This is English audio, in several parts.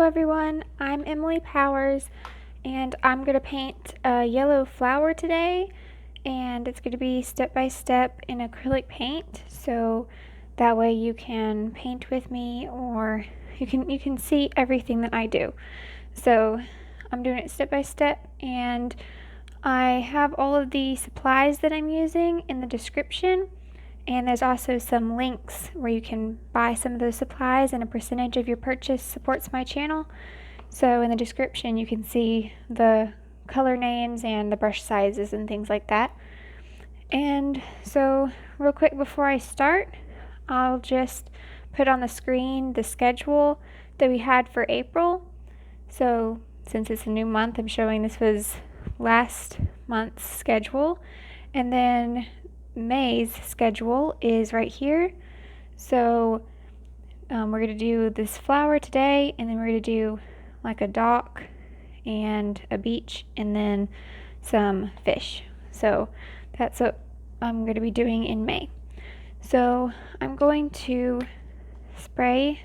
everyone, I'm Emily Powers and I'm going to paint a yellow flower today, and it's going to be step by step in acrylic paint, so that way you can paint with me or you can see everything that I do. So I'm doing it step by step, and I have all of the supplies that I'm using in the description. And there's also some links where you can buy some of those supplies, and a percentage of your purchase supports my channel. So in the description you can see the color names and the brush sizes and things like that. And so real quick before I start, I'll just put on the screen the schedule that we had for April. So since it's a new month, I'm showing this was last month's schedule. And then May's schedule is right here. So we're going to do this flower today, and then we're going to do like a dock and a beach and then some fish. So that's what I'm going to be doing in May. So I'm going to spray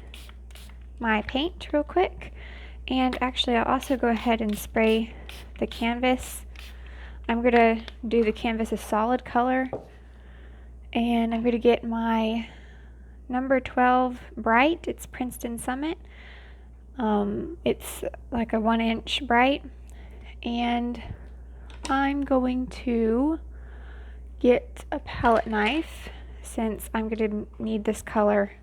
my paint real quick, and actually I'll also go ahead and spray the canvas. I'm going to do the canvas a solid color, and I'm going to get my number 12 bright. It's Princeton Summit. It's like a 1-inch bright, and I'm going to get a palette knife since I'm going to need this color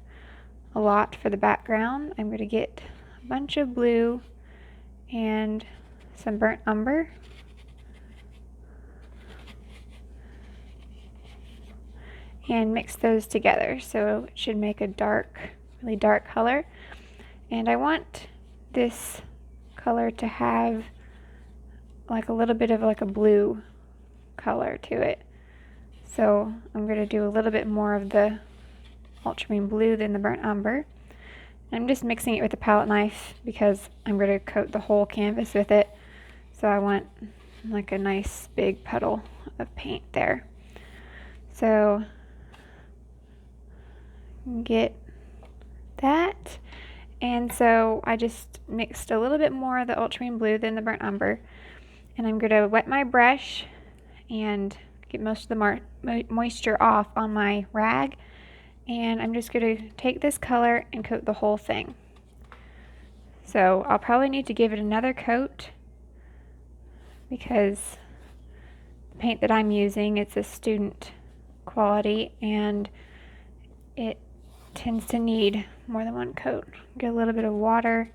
a lot for the background. I'm going to get a bunch of blue and some burnt umber. And mix those together, so it should make a dark, really dark color. And I want this color to have like a little bit of like a blue color to it. So I'm going to do a little bit more of the ultramarine blue than the burnt umber. I'm just mixing it with a palette knife because I'm going to coat the whole canvas with it. So I want like a nice big puddle of paint there. So get that, and so I just mixed a little bit more of the ultramarine blue than the burnt umber, and I'm going to wet my brush and get most of the moisture off on my rag, and I'm just going to take this color and coat the whole thing. So I'll probably need to give it another coat because the paint that I'm using, it's a student quality, and it tends to need more than one coat. Get a little bit of water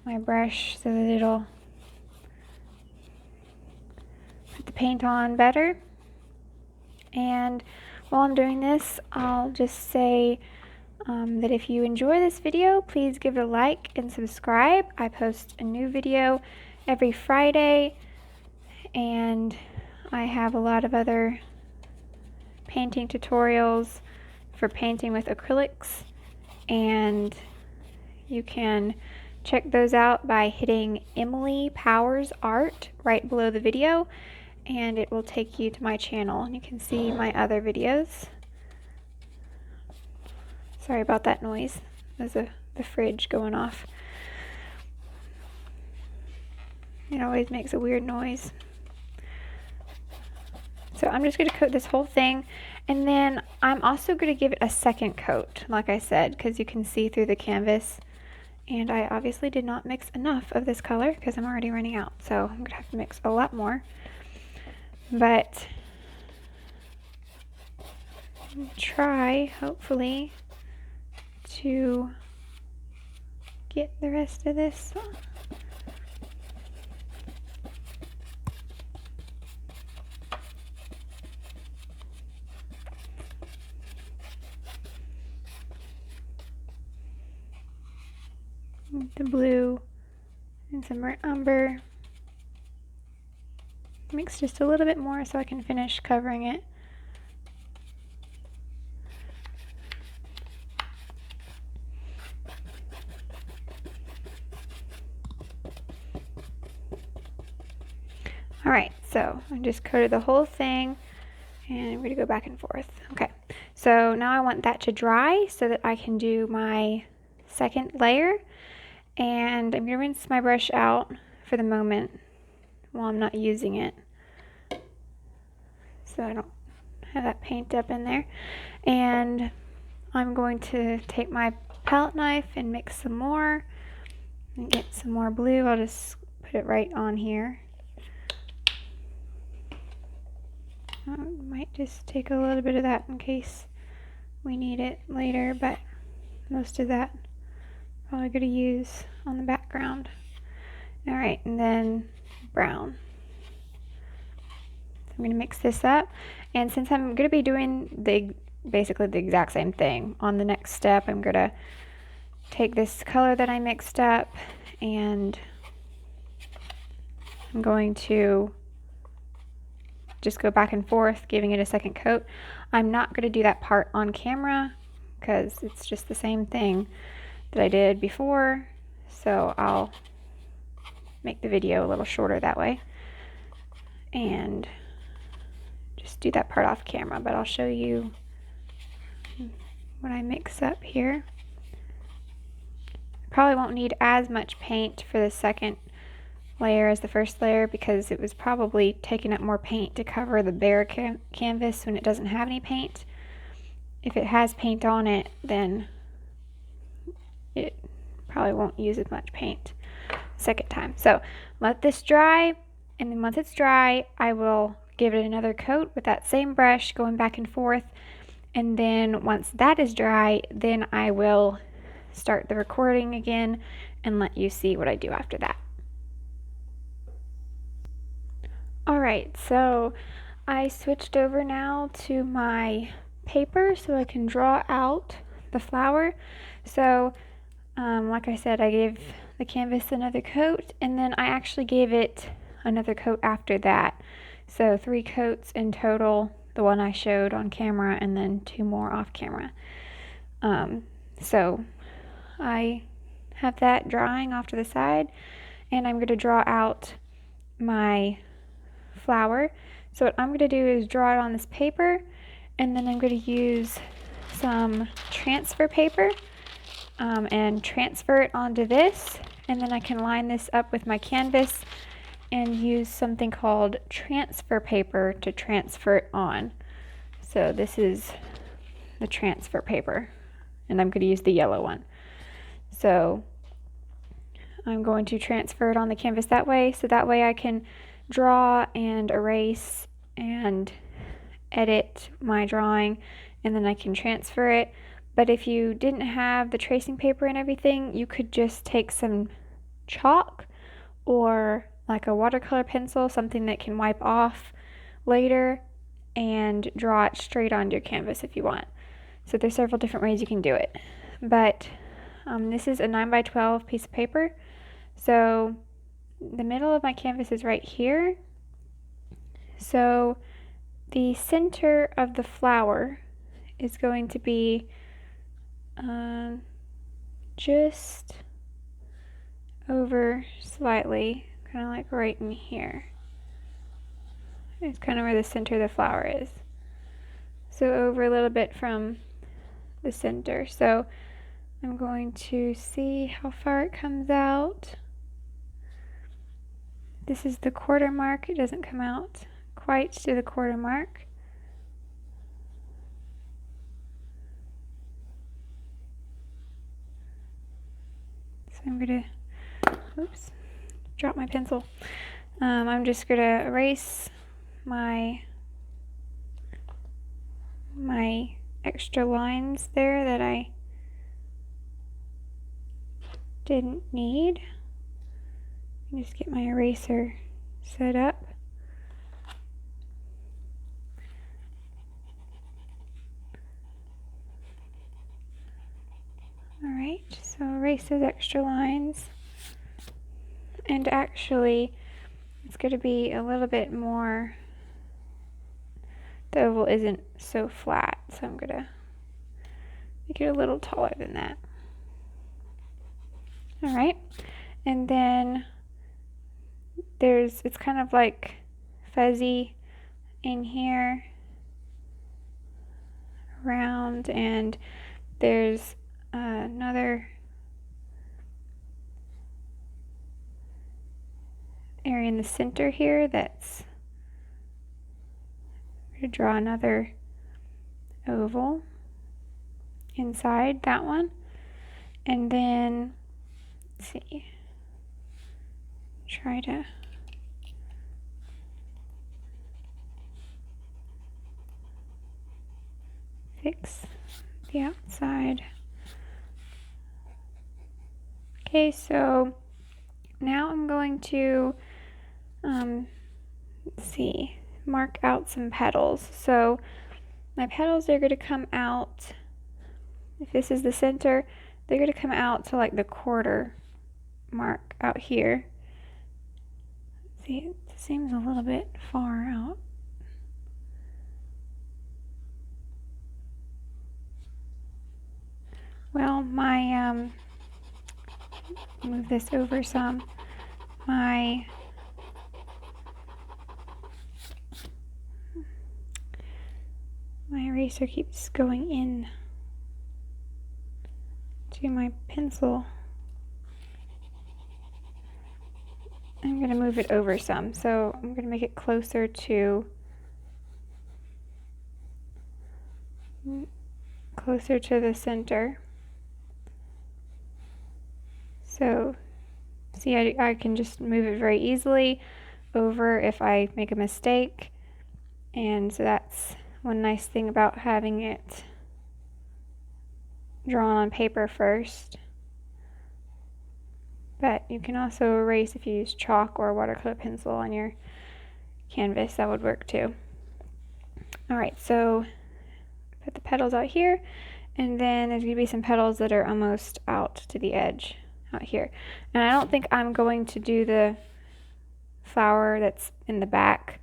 on my brush so that it'll put the paint on better. And while I'm doing this, I'll just say that if you enjoy this video, please give it a like and subscribe. I post a new video every Friday, and I have a lot of other painting tutorials for painting with acrylics, and you can check those out by hitting Emily Powers Art right below the video, and it will take you to my channel and you can see my other videos. Sorry about that noise. There's the fridge going off. It always makes a weird noise. So I'm just going to coat this whole thing, and then I'm also going to give it a second coat, like I said, because you can see through the canvas. And I obviously did not mix enough of this color because I'm already running out, so I'm going to have to mix a lot more. But try, hopefully, to get the rest of this on. The blue and some burnt umber. Mix just a little bit more so I can finish covering it. Alright, so I just coated the whole thing, and I'm going to go back and forth. Okay, so now I want that to dry so that I can do my second layer. And I'm going to rinse my brush out for the moment while I'm not using it, so I don't have that paint up in there. And I'm going to take my palette knife and mix some more and get some more blue. I'll just put it right on here. I might just take a little bit of that in case we need it later, but most of that probably going to use on the background. Alright, and then brown. So I'm going to mix this up, and since I'm going to be doing basically the exact same thing on the next step, I'm going to take this color that I mixed up and I'm going to just go back and forth, giving it a second coat. I'm not going to do that part on camera because it's just the same thing that I did before, so I'll make the video a little shorter that way and just do that part off camera, but I'll show you what I mix up here. Probably won't need as much paint for the second layer as the first layer because it was probably taking up more paint to cover the bare canvas when it doesn't have any paint. If it has paint on it, then it probably won't use as much paint second time. So let this dry, and then once it's dry, I will give it another coat with that same brush, going back and forth. And then once that is dry, then I will start the recording again and let you see what I do after that. Alright, so I switched over now to my paper so I can draw out the flower. So like I said, I gave the canvas another coat, and then I actually gave it another coat after that. So 3 coats in total, the one I showed on camera and then 2 more off camera. So I have that drying off to the side, and I'm going to draw out my flower. So what I'm going to do is draw it on this paper, and then I'm going to use some transfer paper and transfer it onto this, and then I can line this up with my canvas and use something called transfer paper to transfer it on. So this is the transfer paper, and I'm going to use the yellow one. So I'm going to transfer it on the canvas that way, so that way I can draw and erase and edit my drawing, and then I can transfer it. But if you didn't have the tracing paper and everything, you could just take some chalk or like a watercolor pencil, something that can wipe off later, and draw it straight onto your canvas if you want. So there's several different ways you can do it. But this is a 9x12 piece of paper. So the middle of my canvas is right here. So the center of the flower is going to be just over slightly, kind of like right in here. It's kind of where the center of the flower is. So over a little bit from the center. So I'm going to see how far it comes out. This is the quarter mark. It doesn't come out quite to the quarter mark. So I'm going to, oops, drop my pencil. I'm just going to erase my extra lines there that I didn't need. Just get my eraser set up. Alright, so erase those extra lines. And actually, it's going to be a little bit more, the oval isn't so flat, so I'm going to make it a little taller than that. Alright, and then it's kind of like fuzzy in here, round, and there's another area in the center here that's, I'm going to draw another oval inside that one. And then, let's see, try to fix the outside. Okay, so now I'm going to, let's see, mark out some petals. So my petals are going to come out, if this is the center, they're going to come out to like the quarter mark out here. See, it seems a little bit far out. Well, my, move this over some. My eraser keeps going in to my pencil. I'm going to move it over some, so I'm going to make it closer to the center. So see, I can just move it very easily over if I make a mistake. And so that's one nice thing about having it drawn on paper first. But you can also erase if you use chalk or a watercolor pencil on your canvas. That would work too. Alright, so put the petals out here, and then there's going to be some petals that are almost out to the edge out here. And I don't think I'm going to do the flower that's in the back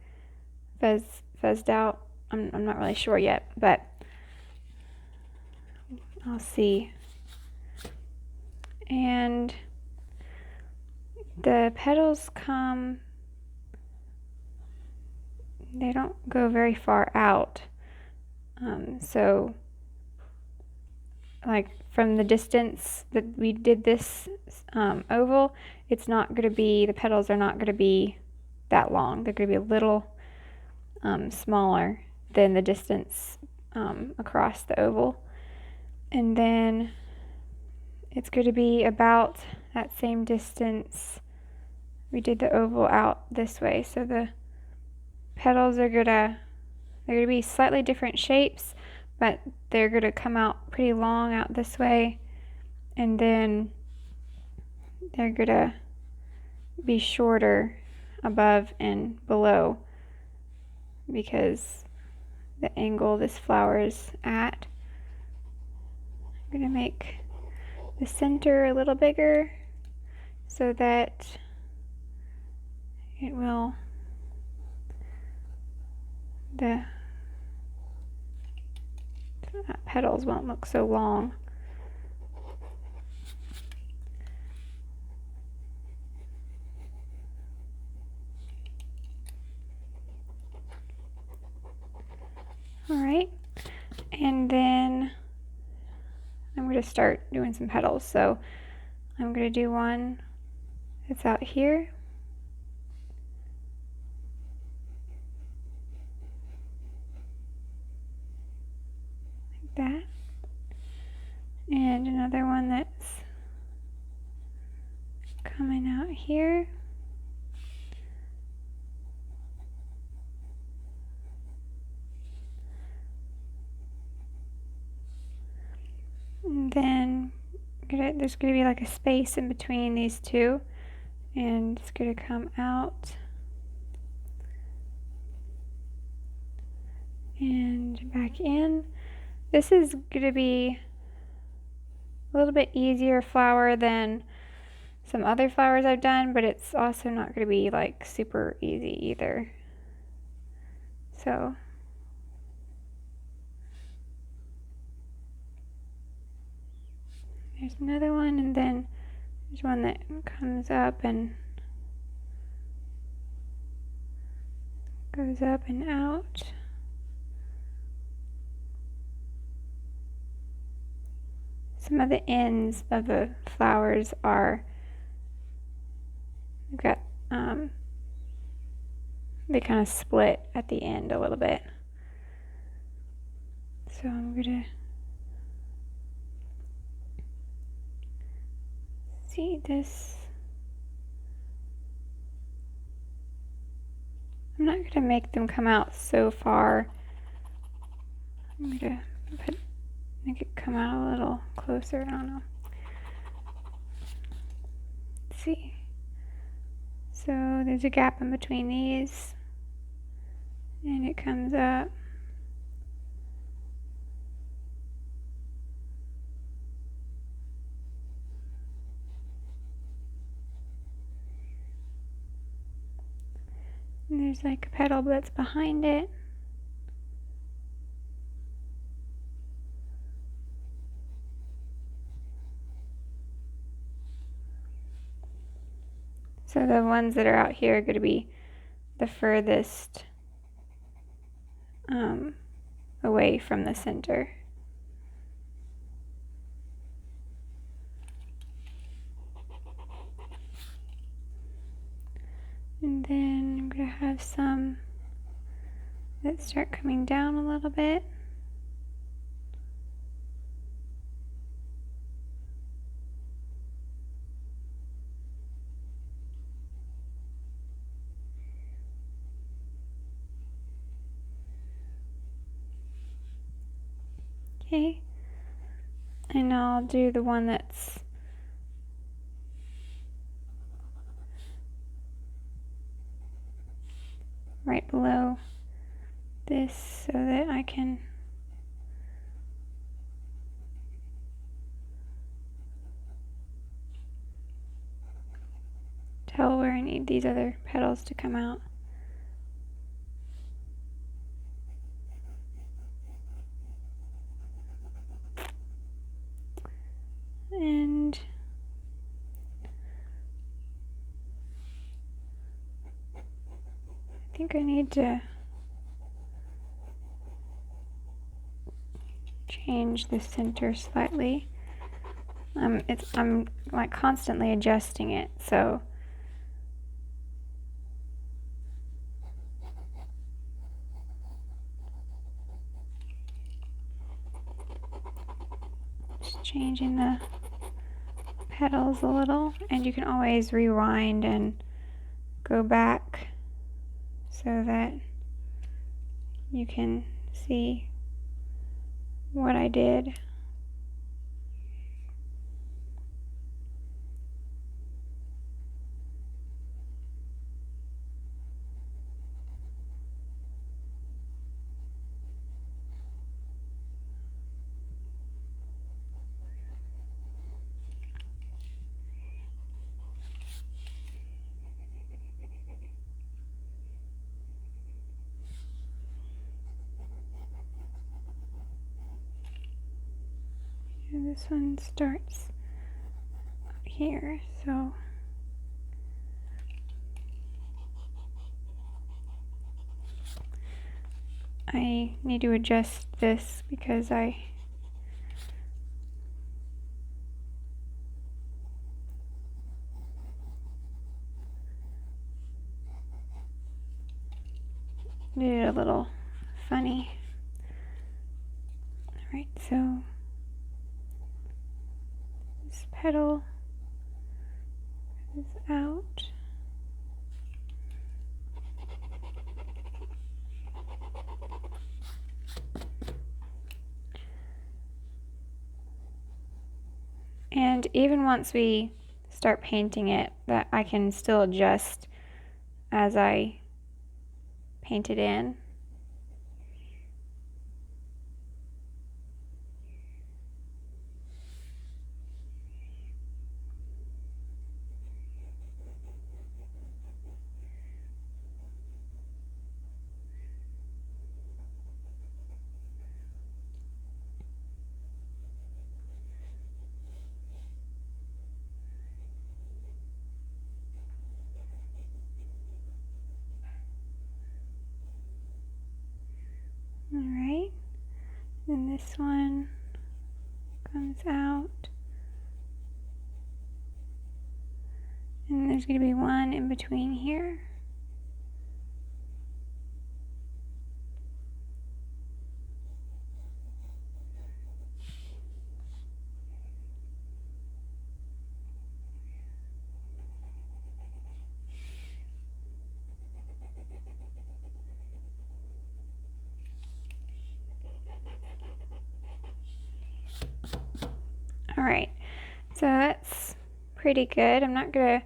fuzzed out. I'm not really sure yet, but I'll see. And the petals come, they don't go very far out. So like from the distance that we did this oval, it's not going to be, the petals are not going to be that long. They're going to be a little smaller than the distance across the oval. And then it's going to be about that same distance. We did the oval out this way, so the petals are they're gonna be slightly different shapes, but they're gonna come out pretty long out this way, and then they're gonna be shorter above and below because the angle this flower is at. I'm gonna make the center a little bigger so that it will, the petals won't look so long. Alright, and then I'm going to start doing some petals. So I'm going to do one that's out here. Like that. And another one that's coming out here. And then there's going to be like a space in between these two, and it's going to come out and back in. This is going to be a little bit easier flower than some other flowers I've done, but it's also not going to be like super easy either. So there's another one, and then there's one that comes up and goes up and out. Some of the ends of the flowers are, we've got they kind of split at the end a little bit. So I'm gonna see this. I'm not gonna make them come out so far. I'm gonna make it come out a little closer. I don't know. Let's see. So there's a gap in between these, and it comes up. And there's like a petal that's behind it. So the ones that are out here are going to be the furthest away from the center. And then I'm going to have some that start coming down a little bit. Okay, and I'll do the one that's right below this so that I can tell where I need these other petals to come out. And I think I need to change the center slightly. I'm like constantly adjusting it, so just changing the petals a little, and you can always rewind and go back so that you can see what I did. And this one starts here, so I need to adjust this because I did it a little funny. Alright, so this petal is out. And even once we start painting it, that I can still adjust as I paint it in. Alright, then this one comes out, and there's going to be one in between here. Alright, so that's pretty good. I'm not gonna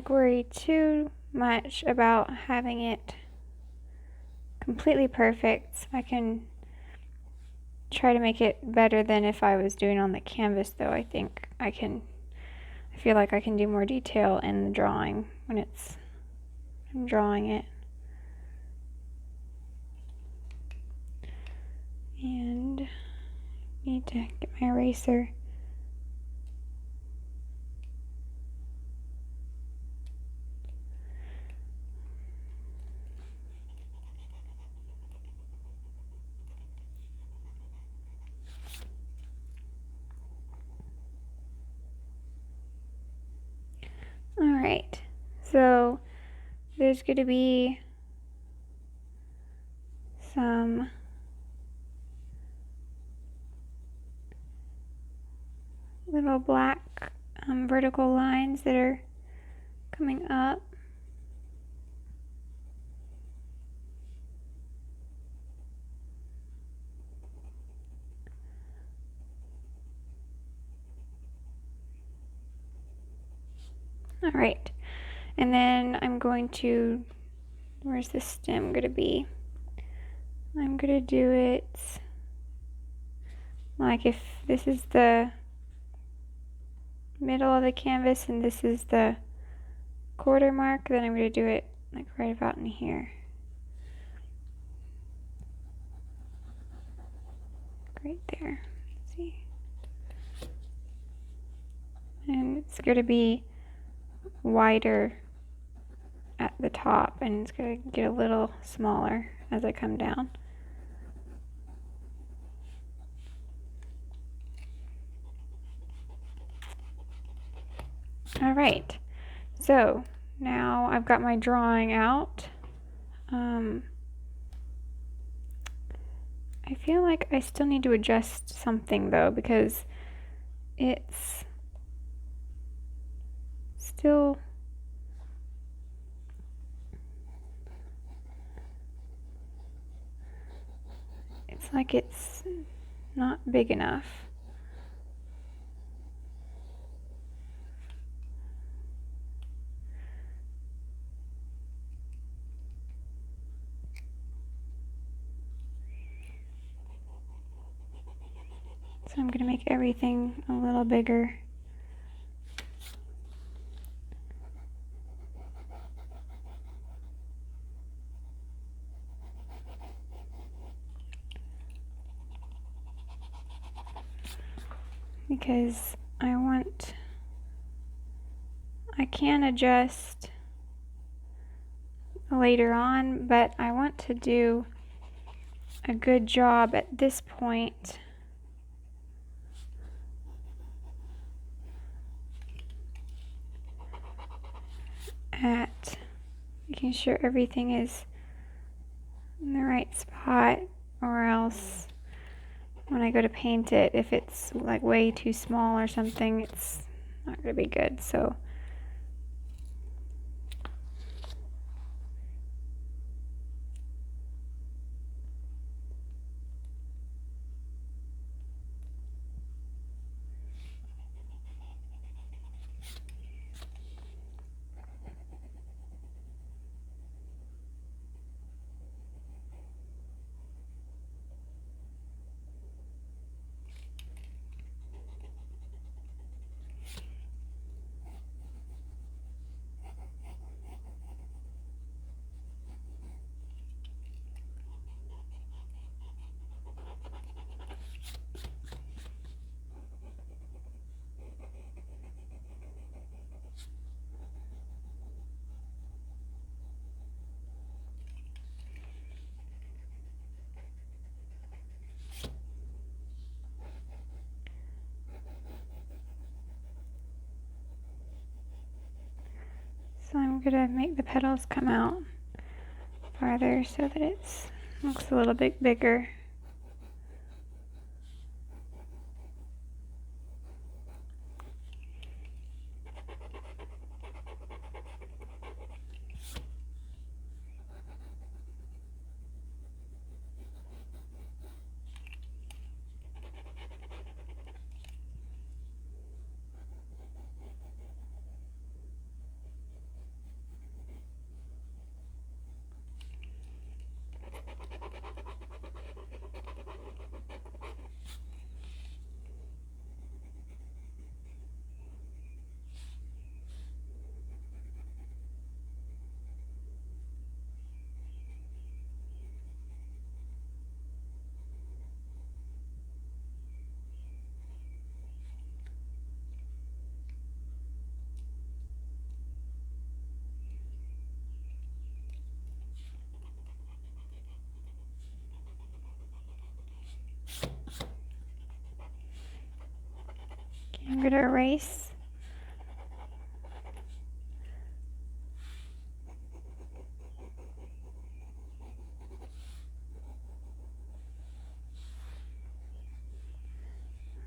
worry too much about having it completely perfect. I can try to make it better than if I was doing on the canvas, though. I feel like I can do more detail in the drawing when I'm drawing it. And need to get my eraser. Alright, so there's going to be some little black vertical lines that are coming up. Alright, and then I'm going to, where's the stem going to be? I'm going to do it like if this is the middle of the canvas and this is the quarter mark, then I'm going to do it like right about in here. Right there. Let's see. And it's going to be wider at the top and it's going to get a little smaller as I come down. Alright, so now I've got my drawing out. I feel like I still need to adjust something though, because it's still like it's not big enough. So I'm going to make everything a little bigger. Because I can adjust later on, but I want to do a good job at this point at making sure everything is in the right spot, or else when I go to paint it, if it's like way too small or something, it's not going to be good. So I'm going to make the petals come out farther so that it looks a little bit bigger. I'm going to erase.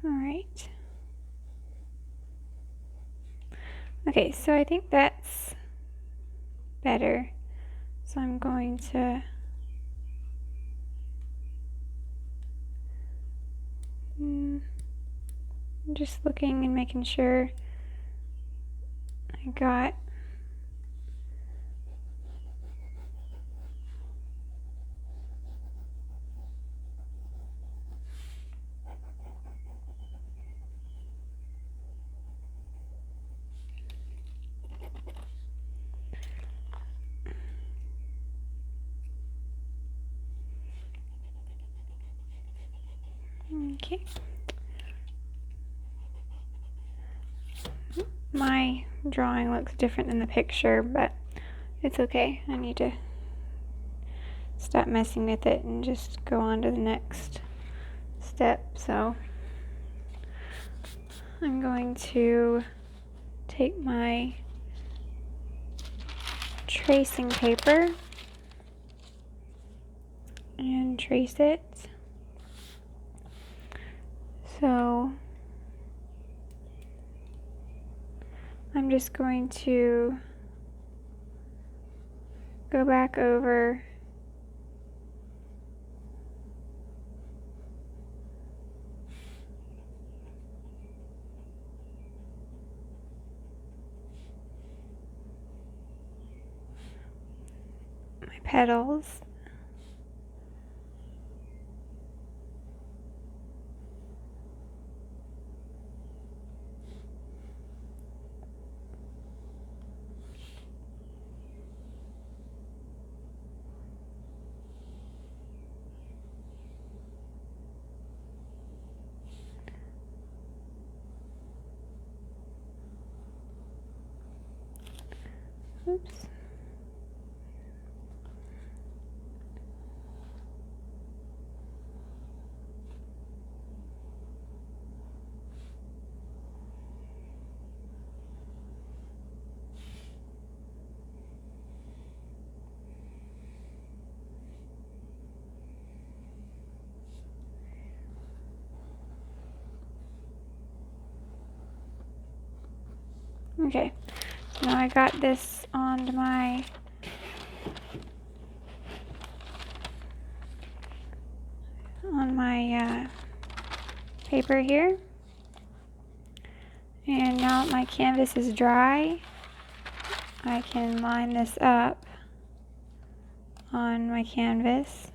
All right. Okay, so I think that's better. So I'm going to just looking and making sure I got okay. My drawing looks different than the picture, but it's okay. I need to stop messing with it and just go on to the next step. So I'm going to take my tracing paper and trace it. So I'm just going to go back over my petals. Oops. Okay, so now I got this on my paper here, and now my canvas is dry. I can line this up on my canvas.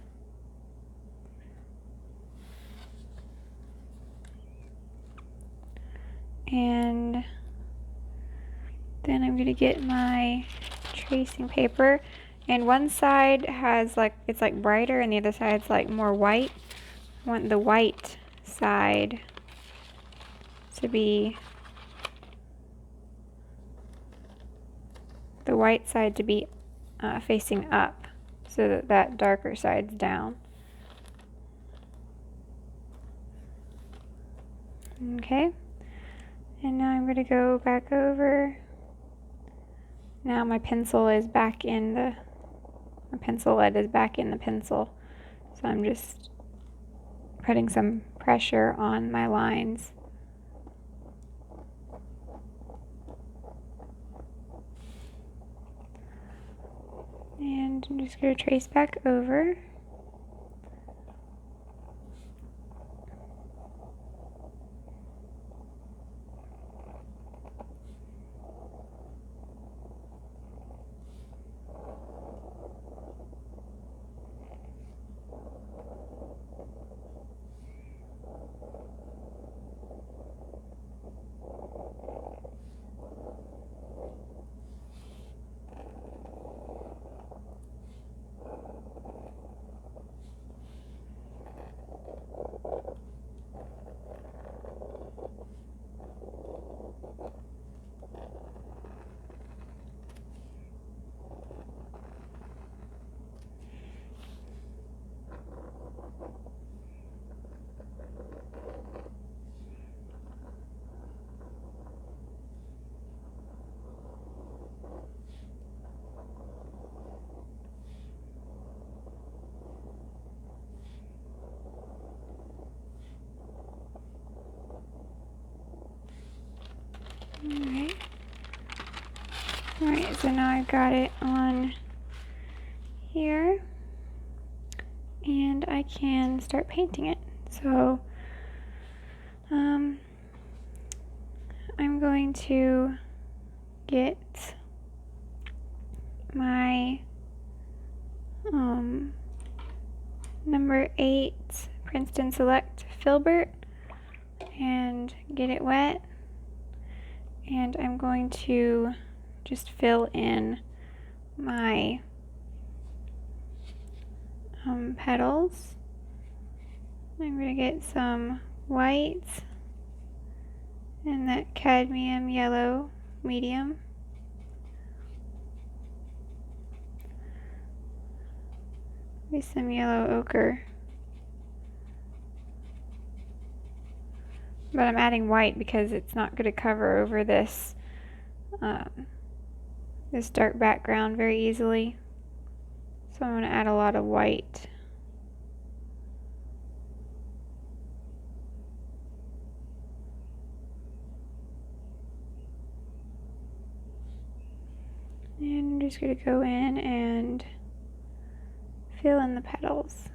And then I'm going to get my tracing paper, and one side has it's like brighter and the other side's like more white. I want the white side to be facing up, so that that darker side's down. Okay, and now I'm going to go back over. Now my pencil is back in my pencil lead is back in the pencil, so I'm just putting some pressure on my lines. And I'm just going to trace back over. Alright. Alright, so now I've got it on here. And I can start painting it. So, I'm going to get my number 8 Princeton Select Filbert and get it wet, and I'm going to just fill in my petals. I'm going to get some white and that cadmium yellow medium. Maybe some yellow ochre. But I'm adding white because it's not going to cover over this this dark background very easily. So I'm going to add a lot of white. And I'm just going to go in and fill in the petals.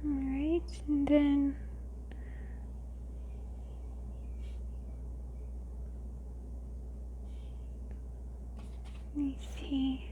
Alright, and then let me see.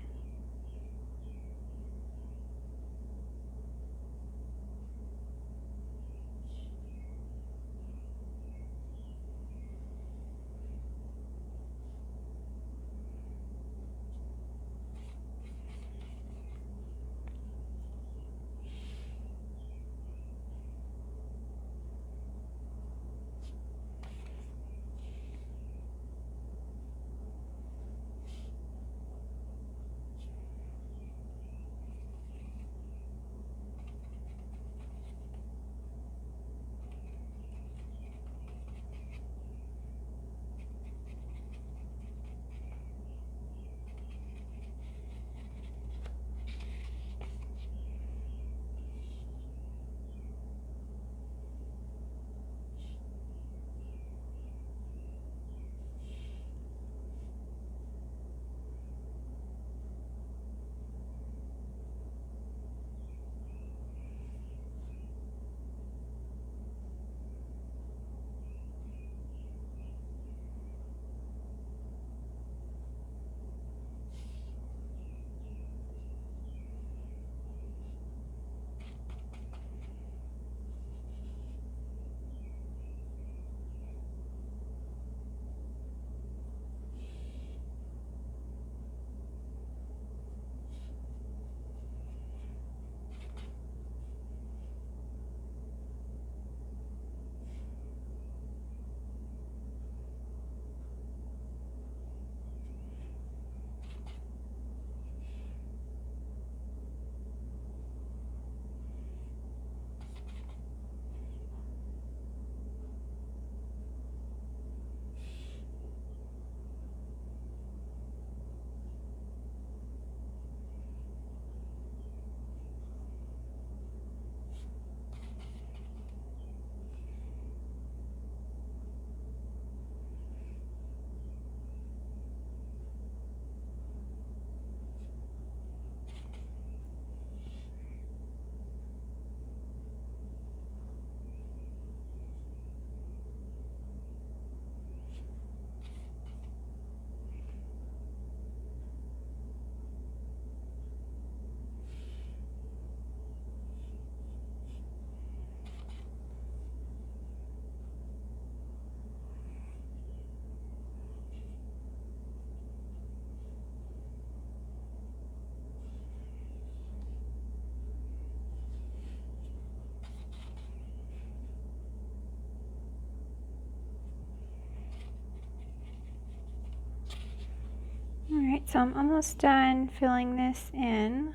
Alright, so I'm almost done filling this in.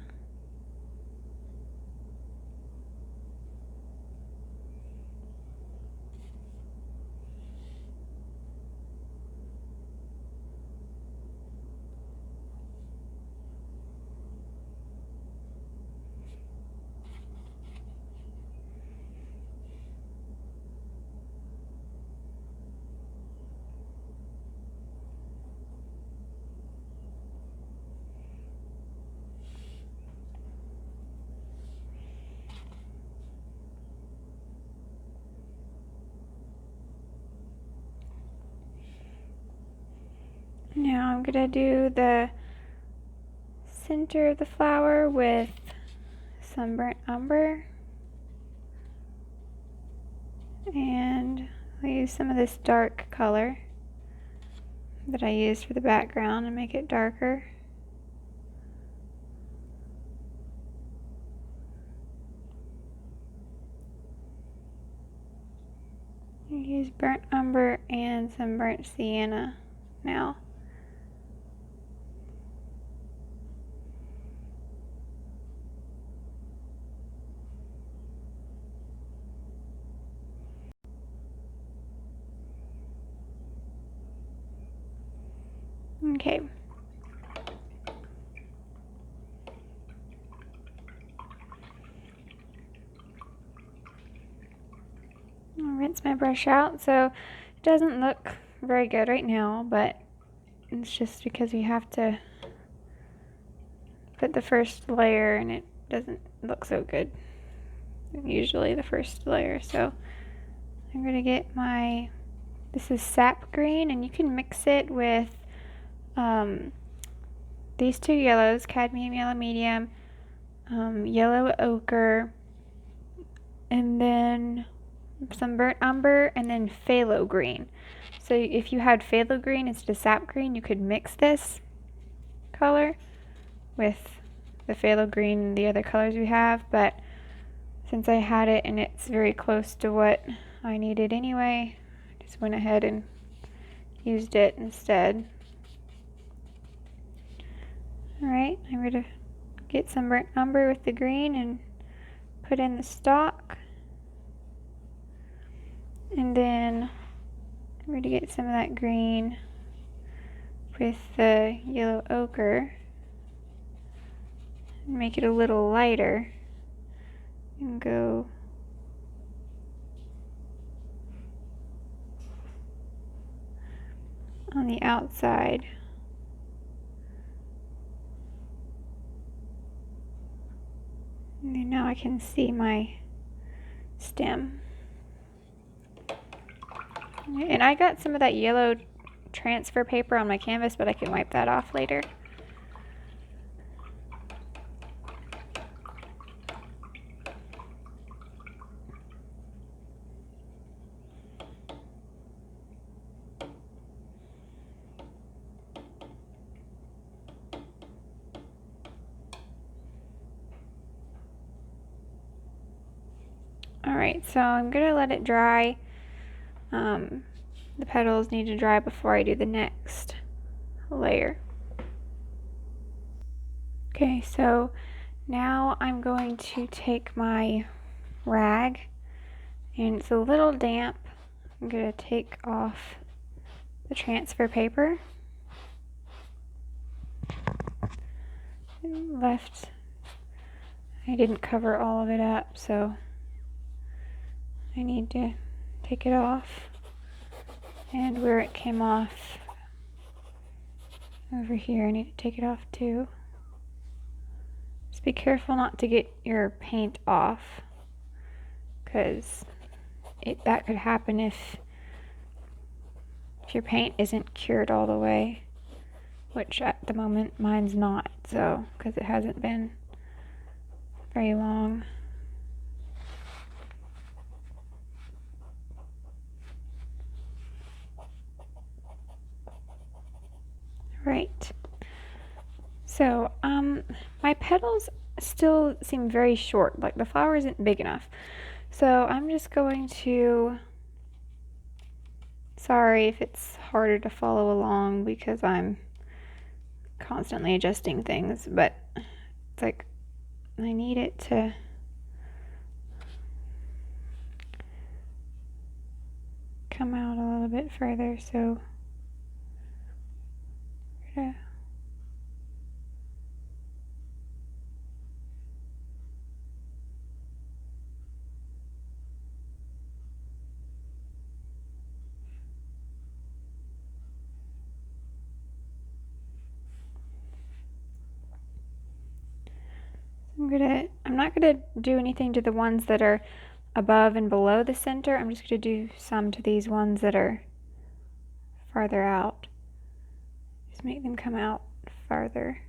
Now I'm going to do the center of the flower with some burnt umber, and I'll use some of this dark color that I used for the background and make it darker. I use burnt umber and some burnt sienna now. Okay. I'll rinse my brush out, so it doesn't look very good right now, but it's just because we have to put the first layer and it doesn't look so good. Usually the first layer, so I'm going to get my, this is Sap Green, and you can mix it with these two yellows, Cadmium Yellow Medium, Yellow Ochre, and then some burnt umber, and then phthalo green. So if you had phthalo green instead of sap green, you could mix this color with the phthalo green and the other colors we have, but since I had it and it's very close to what I needed anyway, I just went ahead and used it instead. Alright, I'm going to get some burnt umber with the green and put in the stalk. And then I'm going to get some of that green with the yellow ochre and make it a little lighter and go on the outside. And then now I can see my stem. And I got some of that yellow transfer paper on my canvas, but I can wipe that off later. Alright, so I'm going to let it dry. The petals need to dry before I do the next layer. Okay, so now I'm going to take my rag, and it's a little damp. I'm going to take off the transfer paper. And left, I didn't cover all of it up, so I need to take it off. And where it came off over here, I need to take it off too. Just be careful not to get your paint off, because that could happen if your paint isn't cured all the way, which at the moment mine's not, so because it hasn't been very long. Right. So, my petals still seem very short, like the flower isn't big enough. So I'm just going to, sorry if it's harder to follow along because I'm constantly adjusting things, but it's like I need it to come out a little bit further, so I'm not gonna do anything to the ones that are above and below the center. I'm just gonna do some to these ones that are farther out. Just make them come out farther.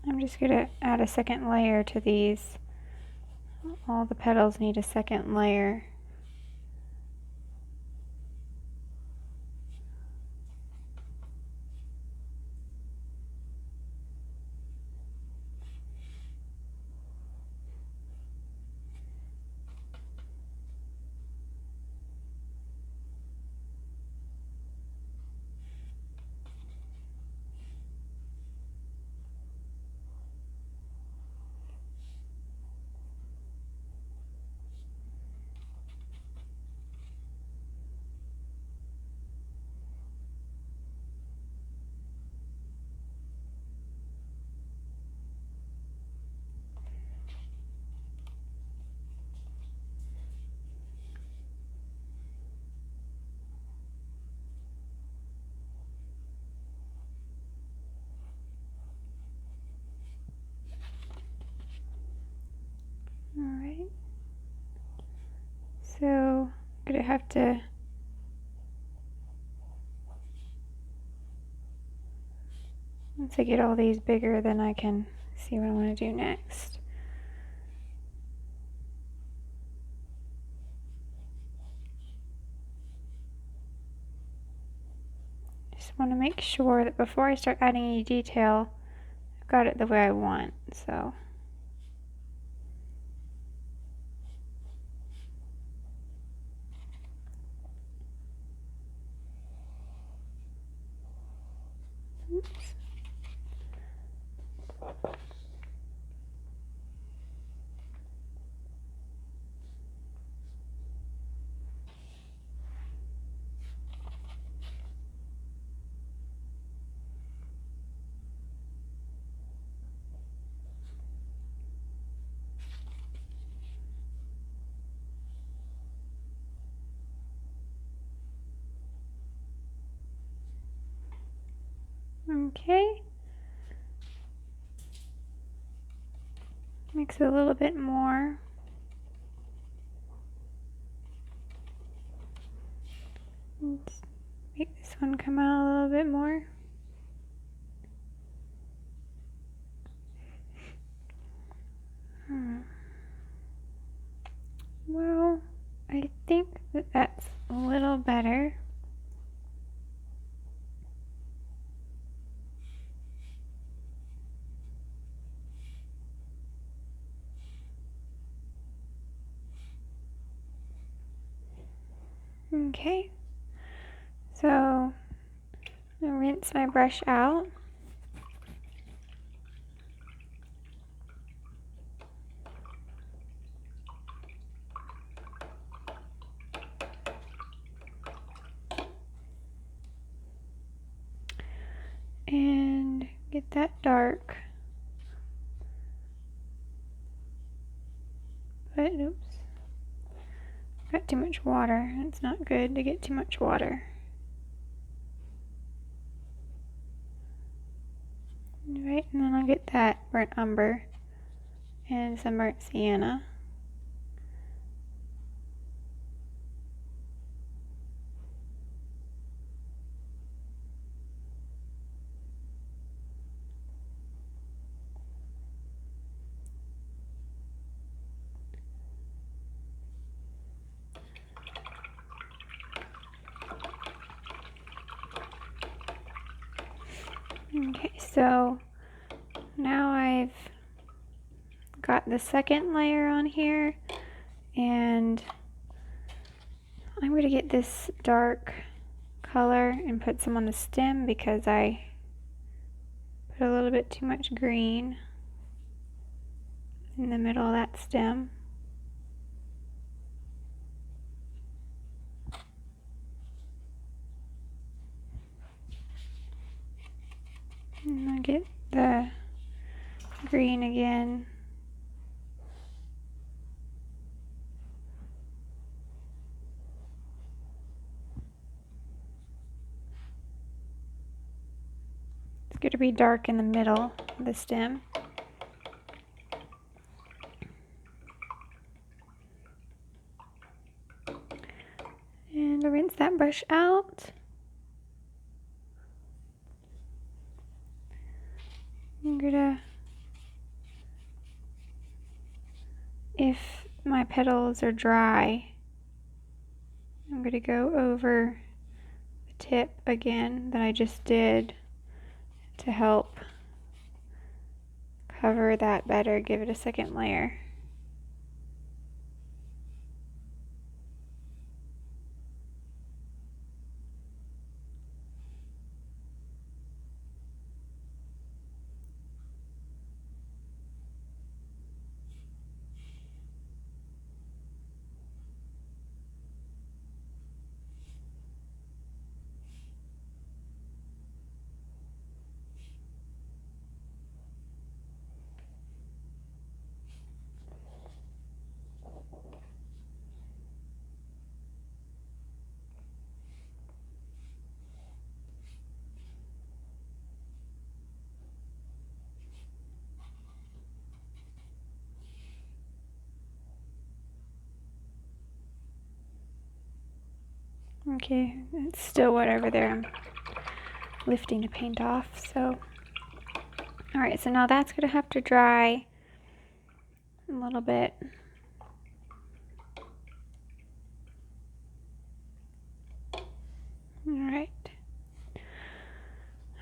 I'm just gonna add a second layer to these. All the petals need a second layer. Alright, so I'm gonna have to once I get all these bigger, then I can see what I want to do next. Just want to make sure that before I start adding any detail, I've got it the way I want, so. Oops. Okay. Mix it a little bit more. Let's make this one come out a little bit more. Well, I think that that's a little better. Okay, so I'm gonna rinse my brush out. and get that dark. But oops, got too much water. It's not good to get too much water. Right, and then I'll get that burnt umber and some burnt sienna. Okay, so now I've got the second layer on here, and I'm going to get this dark color and put some on the stem because I put a little bit too much green in the middle of that stem. And I'll get the green again. It's going to be dark in the middle of the stem. And I'll rinse that brush out. I'm gonna, if my petals are dry, I'm gonna go over the tip again that I just did to help cover that better, give it a second layer. Okay, it's still wet over there. I'm lifting the paint off, so. Alright, so now that's gonna have to dry a little bit.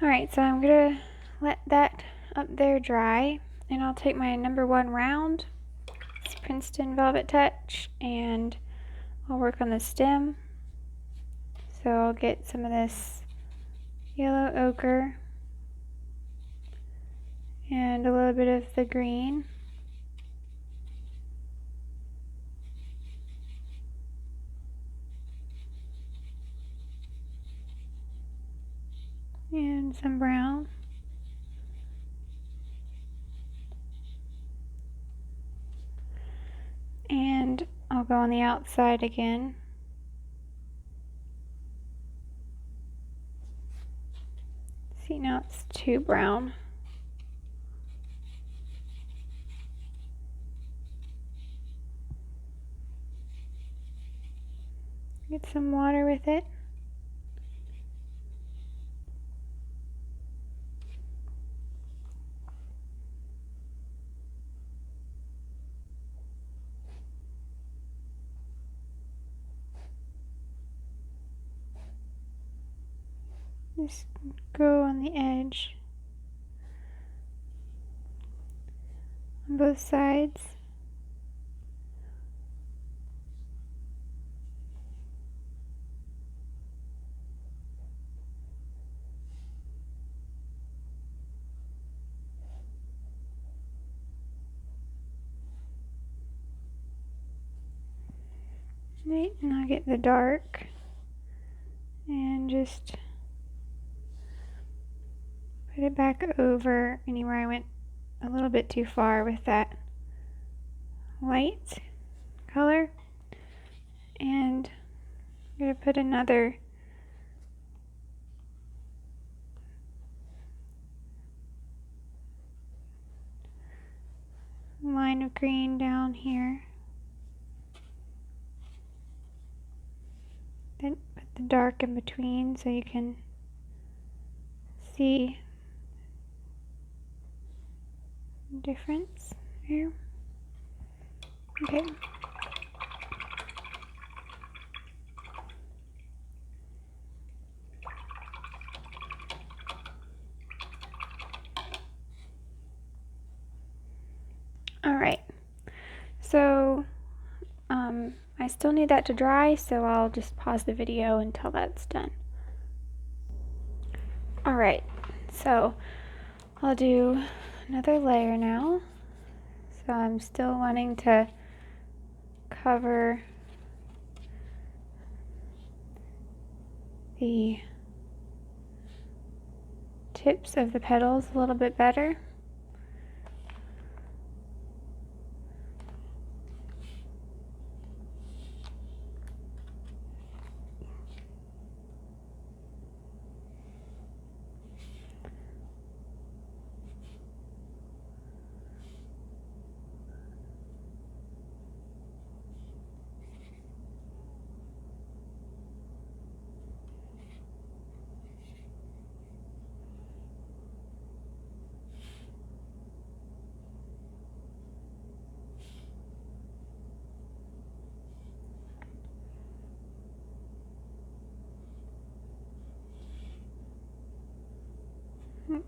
Alright, so I'm gonna let that up there dry, and I'll take my #1 round, it's Princeton Velvetouch, and I'll work on the stem. So I'll get some of this yellow ochre and a little bit of the green. And some brown. And I'll go on the outside again. See, now it's too brown. Get some water with it. Just go on the edge on both sides. Right, and I'll get the dark and just put it back over anywhere I went a little bit too far with that light color. And I'm going to put another line of green down here. Then put the dark in between so you can see the difference here. Okay. Alright, so I still need that to dry, so I'll just pause the video until that's done. Alright, so I'll do another layer now. So I'm still wanting to cover the tips of the petals a little bit better.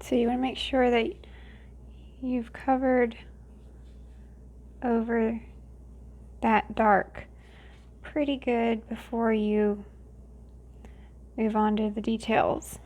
So you want to make sure that you've covered over that dark pretty good before you move on to the details.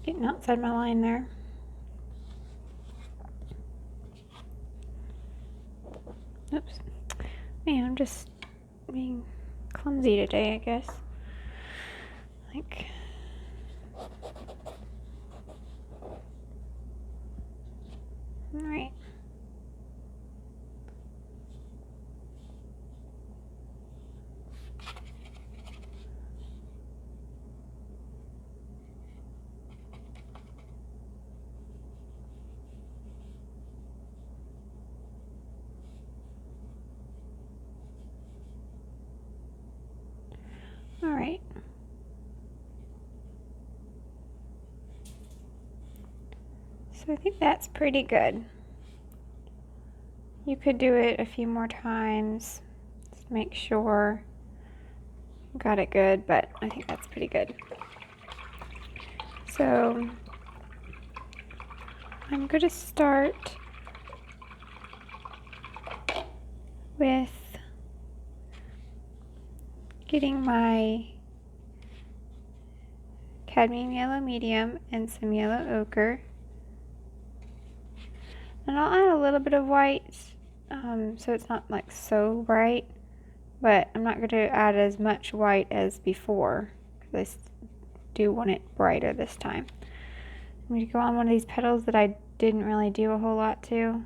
Getting outside my line there. Oops. Man, I'm just being clumsy today, I guess. Like, alright. Alright. So I think that's pretty good. You could do it a few more times. Just make sure you got it good, but I think that's pretty good. So I'm going to start with getting my cadmium yellow medium and some yellow ochre. And I'll add a little bit of white so it's not like so bright, but I'm not going to add as much white as before because I do want it brighter this time. I'm going to go on one of these petals that I didn't really do a whole lot to,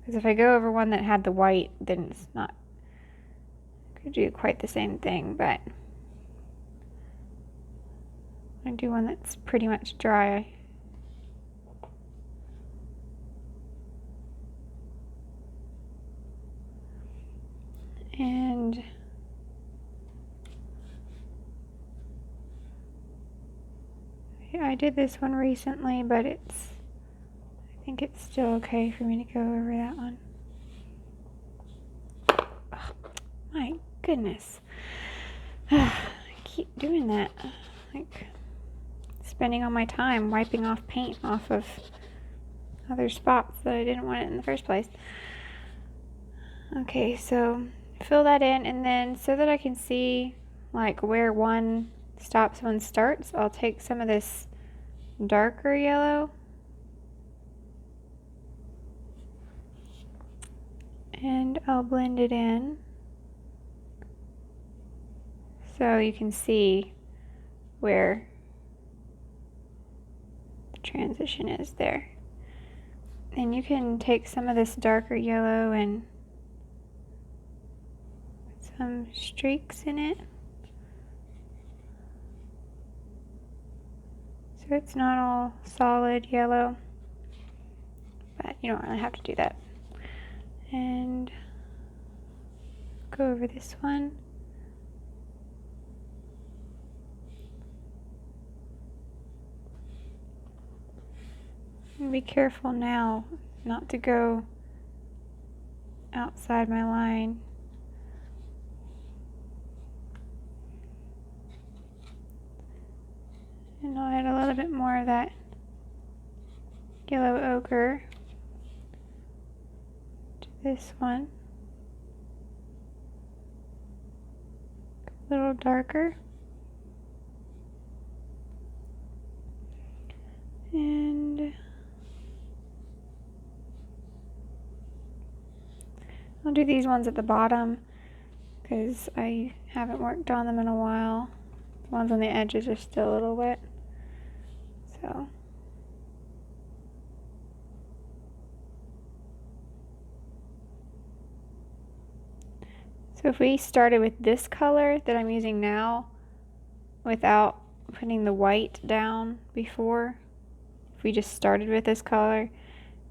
because if I go over one that had the white, then it's not going to do quite the same thing, but I do one that's pretty much dry. And I did this one recently, but I think it's still okay for me to go over that one. Ugh. Goodness. I keep doing that. Like, spending all my time wiping off paint off of other spots that I didn't want it in the first place. Okay, so fill that in, and then so that I can see like where one stops, one starts, I'll take some of this darker yellow and I'll blend it in so you can see where the transition is there. And you can take some of this darker yellow and put some streaks in it, so it's not all solid yellow, but you don't really have to do that. And go over this one. And be careful now not to go outside my line. And I'll add a little bit more of that yellow ochre to this one. A little darker. And I'll do these ones at the bottom because I haven't worked on them in a while. The ones on the edges are still a little wet. So if we started with this color that I'm using now without putting the white down before, if we just started with this color,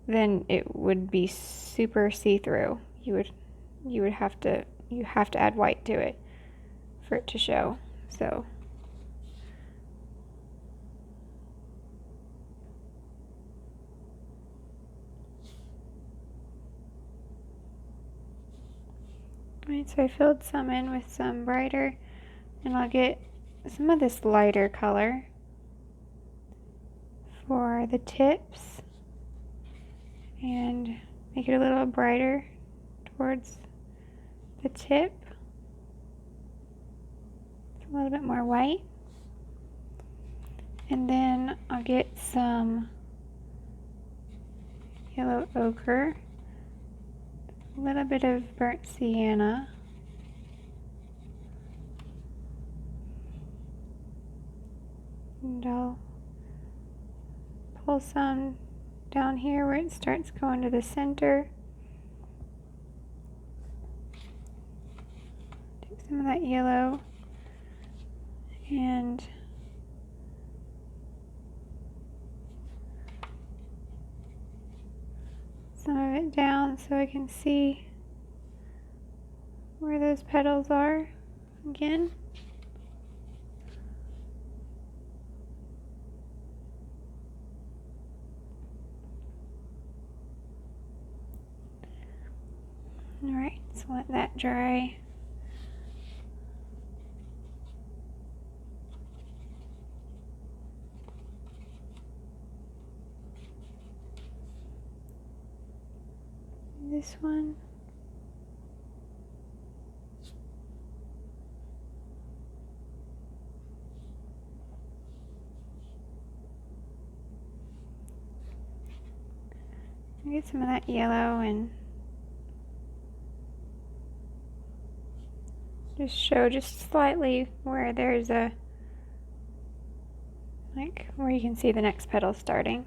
then it would be super see-through. You have to add white to it for it to show. So alright, so I filled some in with some brighter, and I'll get some of this lighter color for the tips and make it a little brighter towards the tip. A little bit more white. And then I'll get some yellow ochre, a little bit of burnt sienna, and I'll pull some down here where it starts going to the center. Take some of that yellow and some of it down so I can see where those petals are again. Alright, so let that dry. This one. Get some of that yellow and just show just slightly where there's a, like where you can see the next petal starting.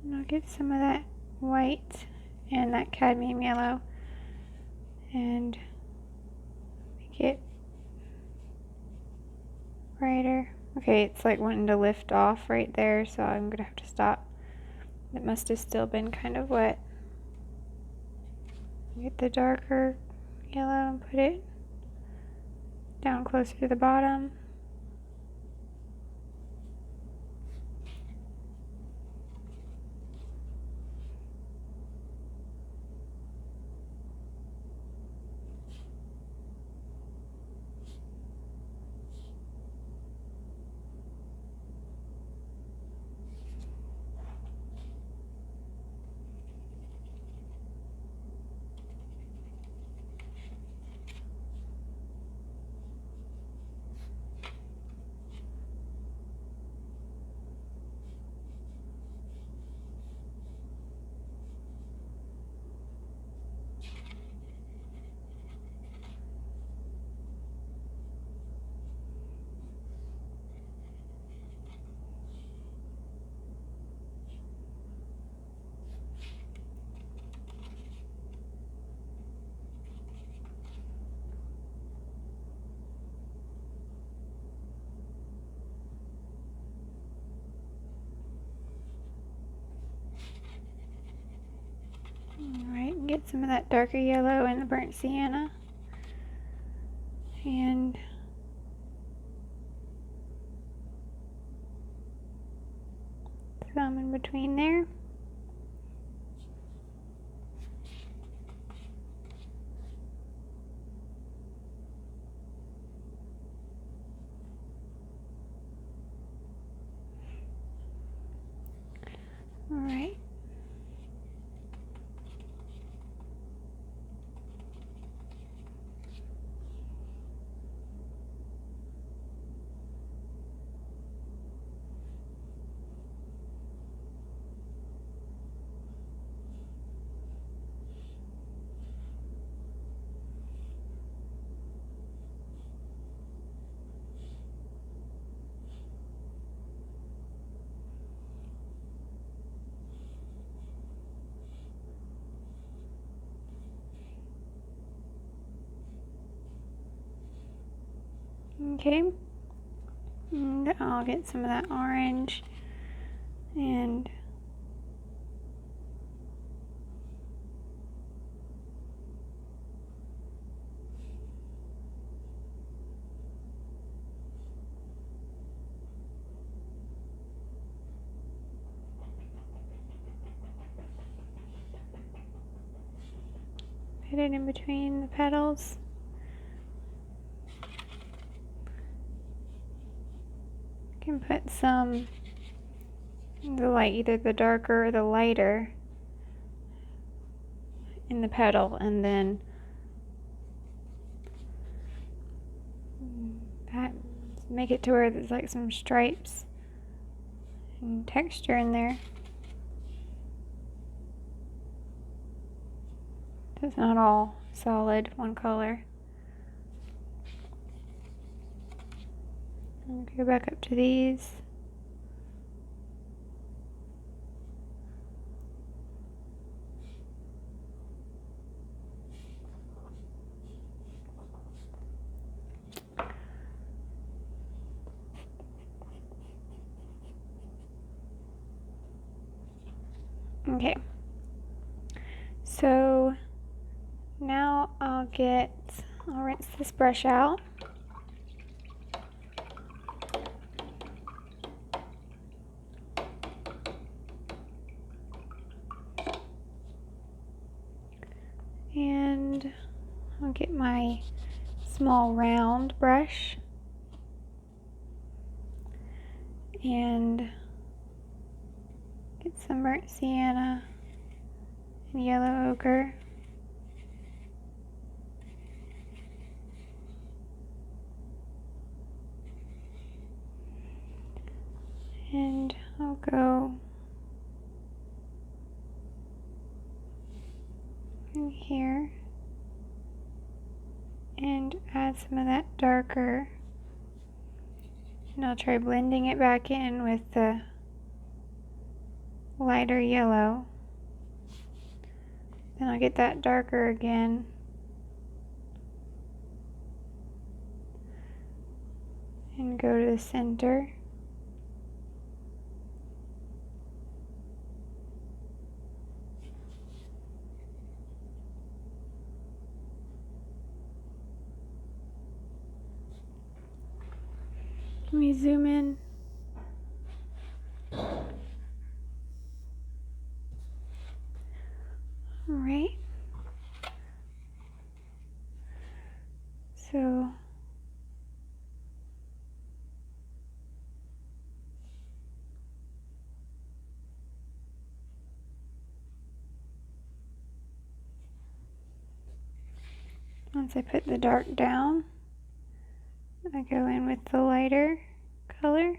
And I'll get some of that white and that cadmium yellow and make it brighter. Okay, it's like wanting to lift off right there, so I'm gonna have to stop. It must have still been kind of wet. Get the darker yellow and put it down closer to the bottom. Alright, get some of that darker yellow in the burnt sienna. And some in between there. Alright. Okay, and I'll get some of that orange and put it in between the petals. Can put some either the darker or the lighter in the petal, and then make it to where there's like some stripes and texture in there. So it's not all solid one color. And go back up to these. Okay, so now I'll rinse this brush out. And I'll get my small round brush and get some burnt sienna and yellow ochre. And I'll go in here and add some of that darker, and I'll try blending it back in with the lighter yellow. Then I'll get that darker again and go to the center. me zoom in. Alright. So once I put the dark down, I go in with the lighter color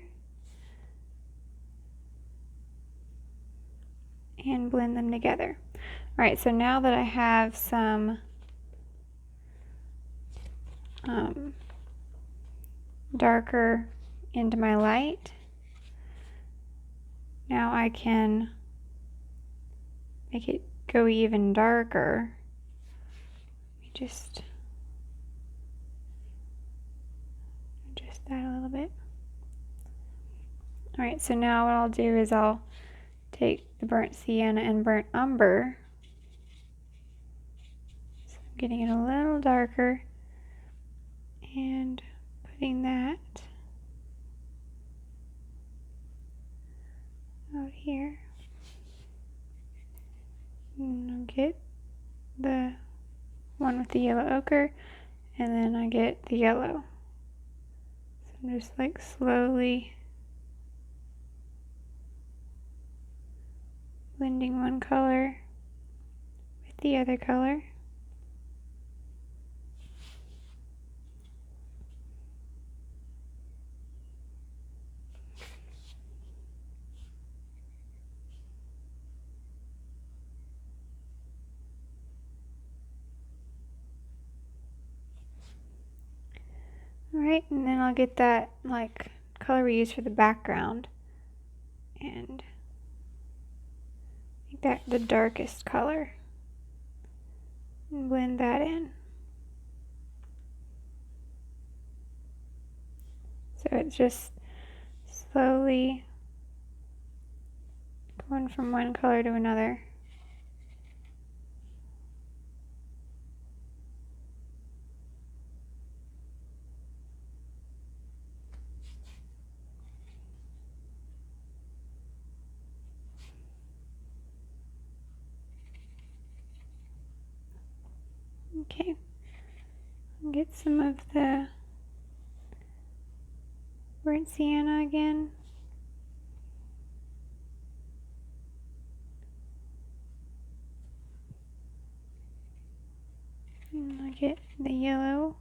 and blend them together. Alright, so now that I have some darker into my light, now I can make it go even darker. Let me just adjust that a little bit. Alright, so now what I'll do is I'll take the burnt sienna and burnt umber. So I'm getting it a little darker and putting that out here. And I'll get the one with the yellow ochre, and then I get the yellow. So I'm just like slowly blending one color with the other color. Alright, and then I'll get that like color we use for the background and make that the darkest color and blend that in. So it's just slowly going from one color to another. Okay, get some of the burnt sienna again. And I get the yellow.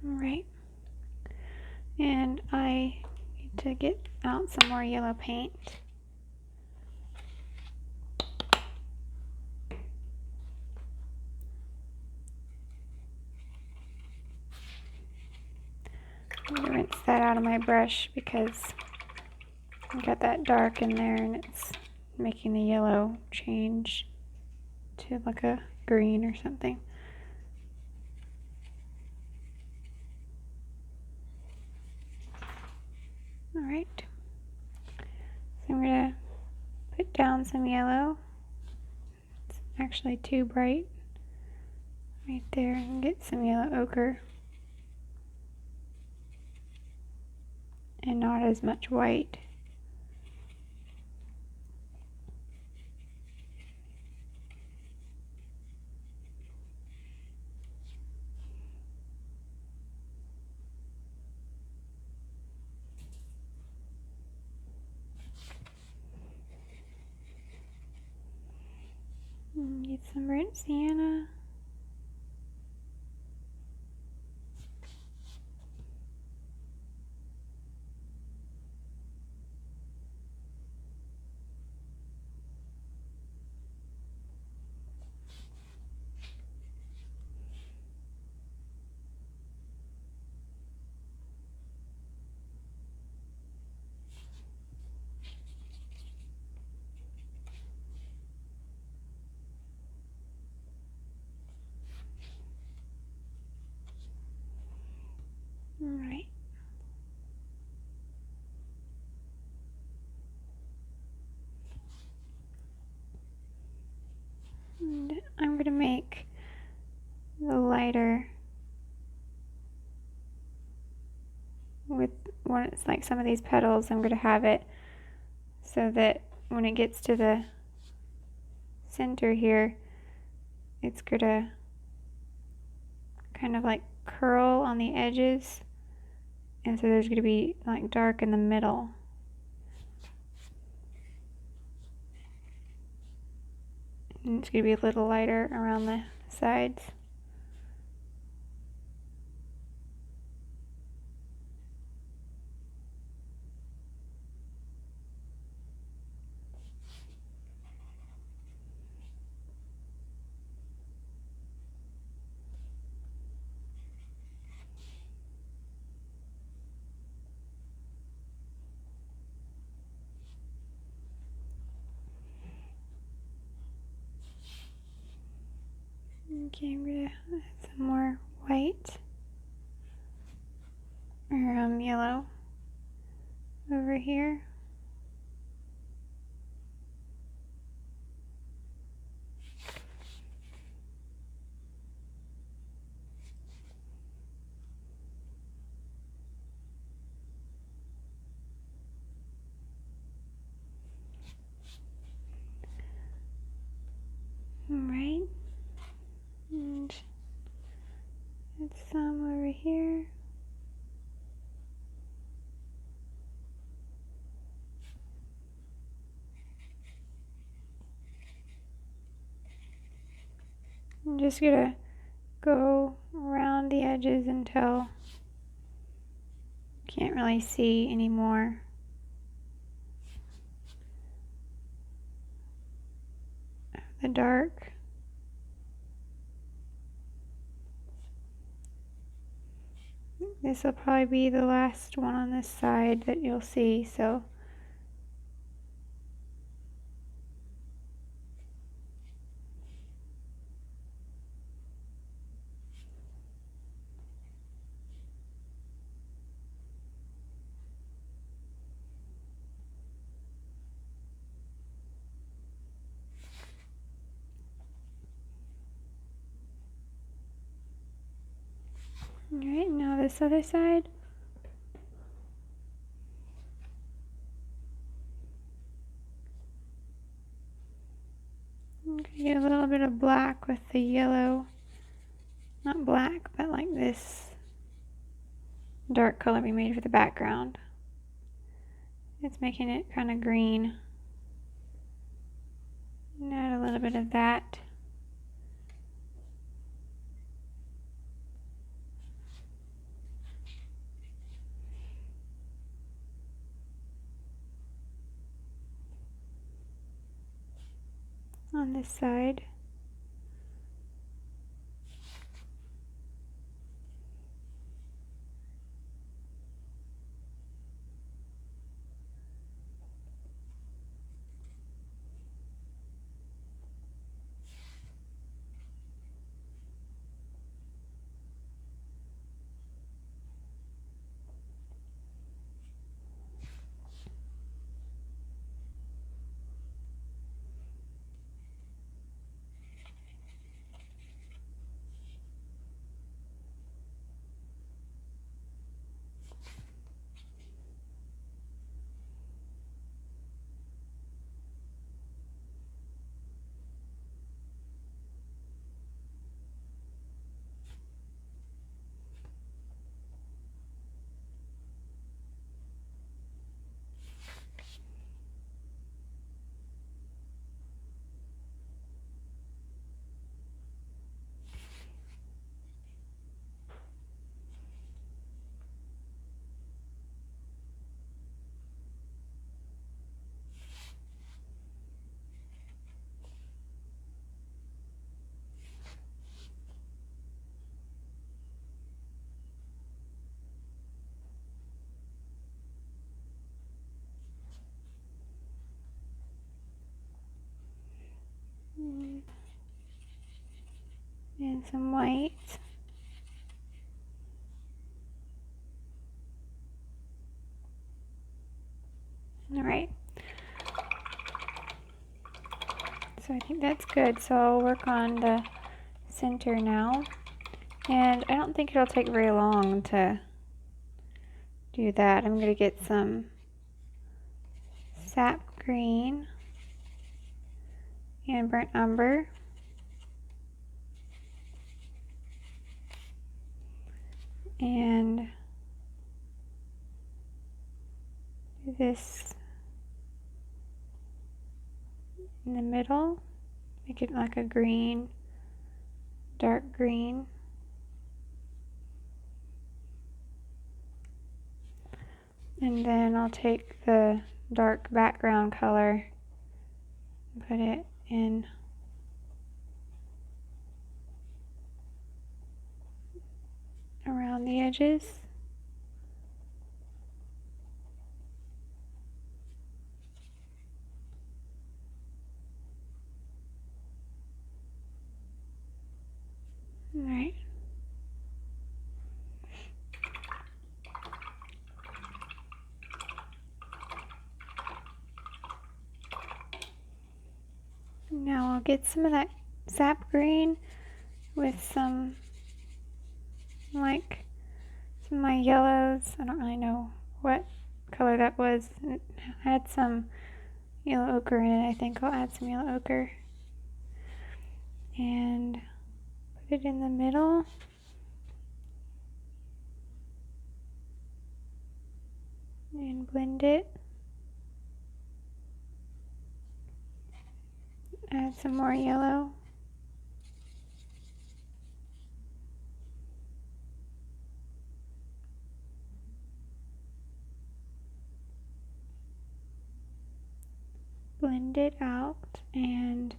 Alright, and I need to get out some more yellow paint. I'm going to rinse that out of my brush because I got that dark in there and it's making the yellow change to like a green or something. Alright, so I'm going to put down some yellow. It's actually too bright right there, and get some yellow ochre and not as much white. And get some burnt sienna. when it's like some of these petals, I'm going to have it so that when it gets to the center here, it's going to kind of like curl on the edges, and so there's going to be like dark in the middle. And it's going to be a little lighter around the sides. Okay, I'm going to add some more white, or yellow over here. Alright, and add some over here. I'm just gonna go around the edges until you can't really see anymore. The dark. This will probably be the last one on this side that you'll see, so alright, now this other side. I'm gonna get a little bit of black with the yellow. Not black, but like this dark color we made for the background. It's making it kind of green. And add a little bit of that. On this side. And some white. Alright. So I think that's good. So I'll work on the center now. And I don't think it'll take very long to do that, I'm going to get some Sap Green and burnt umber. And do this in the middle, make it like a green, dark green. And then I'll take the dark background color and put it in around the edges. All right. Now I'll get some of that sap green with some of my yellows. I don't really know what color that was. It had some yellow ochre in it. I think I'll add some yellow ochre and put it in the middle. And blend it. Add some more yellow. Blend it out and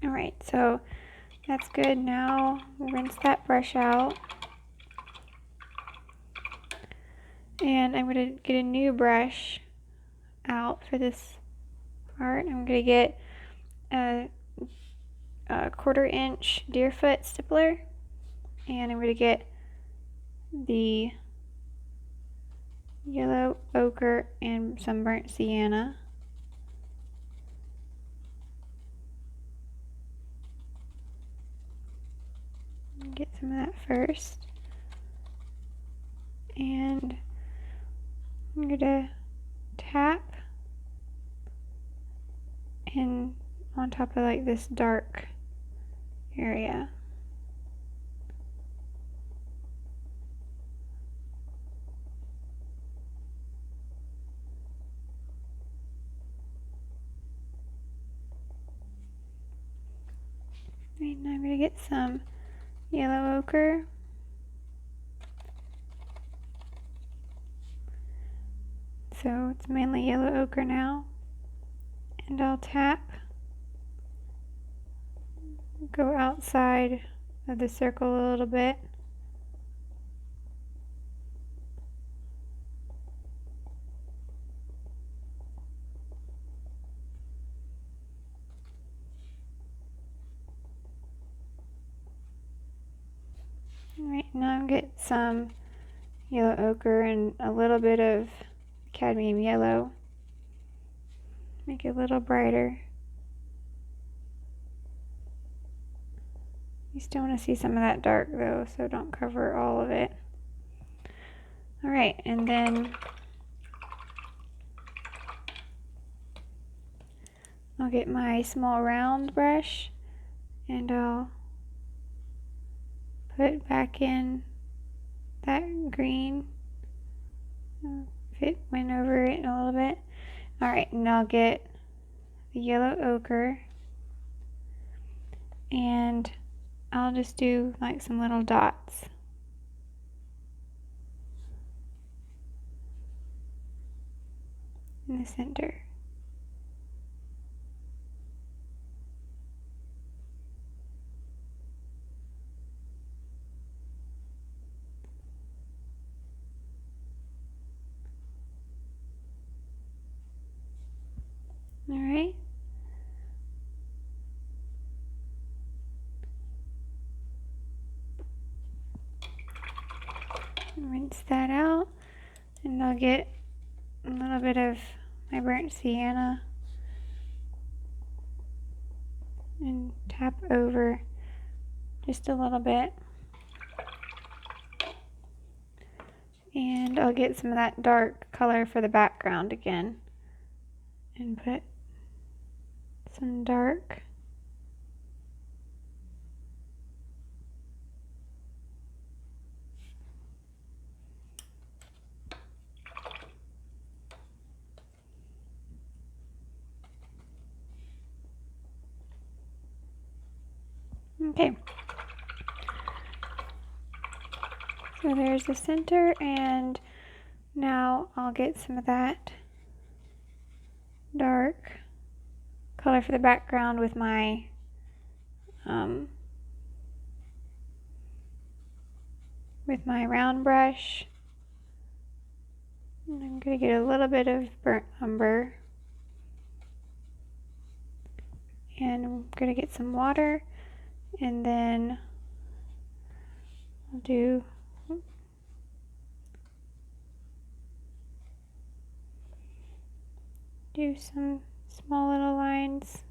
alright, so that's good. Now rinse that brush out. And I'm going to get a new brush out for this part. I'm going to get a 1/4 inch Deerfoot stippler, and I'm going to get the yellow ochre and some burnt sienna. Get some of that first. And I'm going to tap in on top of like this dark area. And I'm going to get some yellow ochre. So it's mainly yellow ochre now. And I'll tap, go outside of the circle a little bit. Alright, now I'll get some yellow ochre and a little bit of cadmium yellow. Make it a little brighter. You still want to see some of that dark though, so don't cover all of it. Alright, and then I'll get my small round brush and I'll put back in that green. If it went over it a little bit. Alright, and I'll get the yellow ochre and I'll just do like some little dots. In the center. Alright. Rinse that out, and I'll get a little bit of my burnt sienna and tap over just a little bit. And I'll get some of that dark color for the background again and put some dark. Okay. So there's the center, and now I'll get some of that dark color for the background with my round brush. And I'm going to get a little bit of burnt umber, and I'm going to get some water, and then I'll do some small little lines.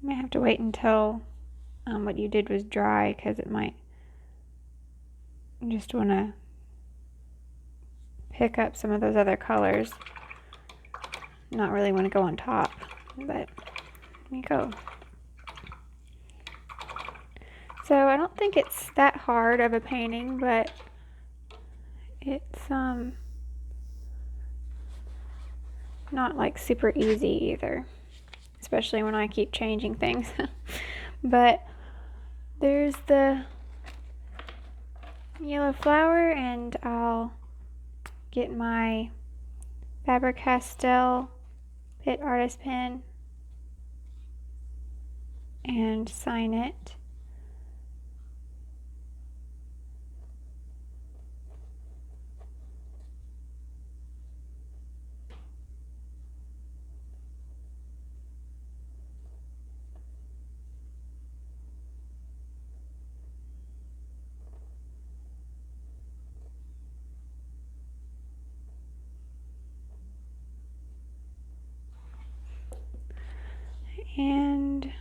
I might have to wait until what you did was dry, because it might just want to pick up some of those other colors. Not really want to go on top, but let me go. So I don't think it's that hard of a painting, but it's not like super easy either, especially when I keep changing things. But there's the yellow flower, and I'll get my Faber-Castell Pit Artist pen and sign it. And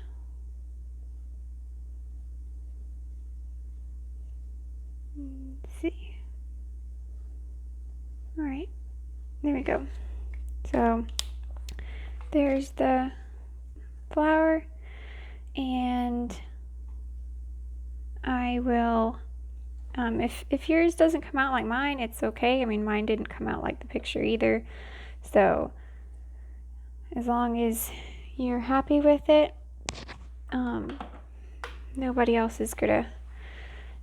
let's see. All right, there we go. So there's the flower, and I will, if yours doesn't come out like mine, it's okay. I mean, mine didn't come out like the picture either. So as long as you're happy with it, nobody else is gonna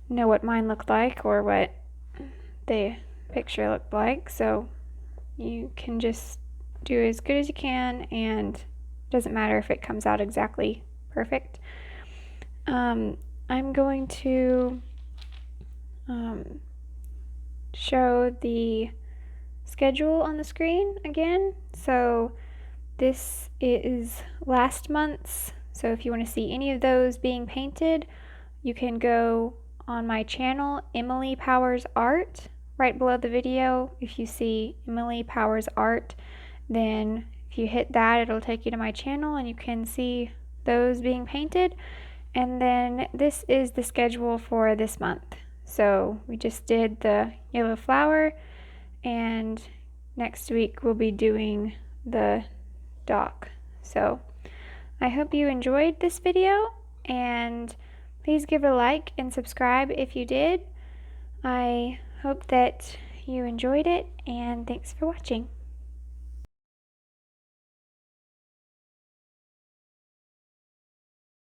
know what mine looked like or what the picture looked like. So you can just do as good as you can, and it doesn't matter if it comes out exactly perfect. I'm going to show the schedule on the screen again. So this is last month's, so if you want to see any of those being painted, you can go on my channel, Emily Powers Art. Right below the video, if you see Emily Powers Art, then if you hit that, it'll take you to my channel, and you can see those being painted. And then this is the schedule for this month. So we just did the yellow flower, and next week we'll be doing the dock. So I hope you enjoyed this video, and please give it a like and subscribe if you did. I hope that you enjoyed it, and thanks for watching.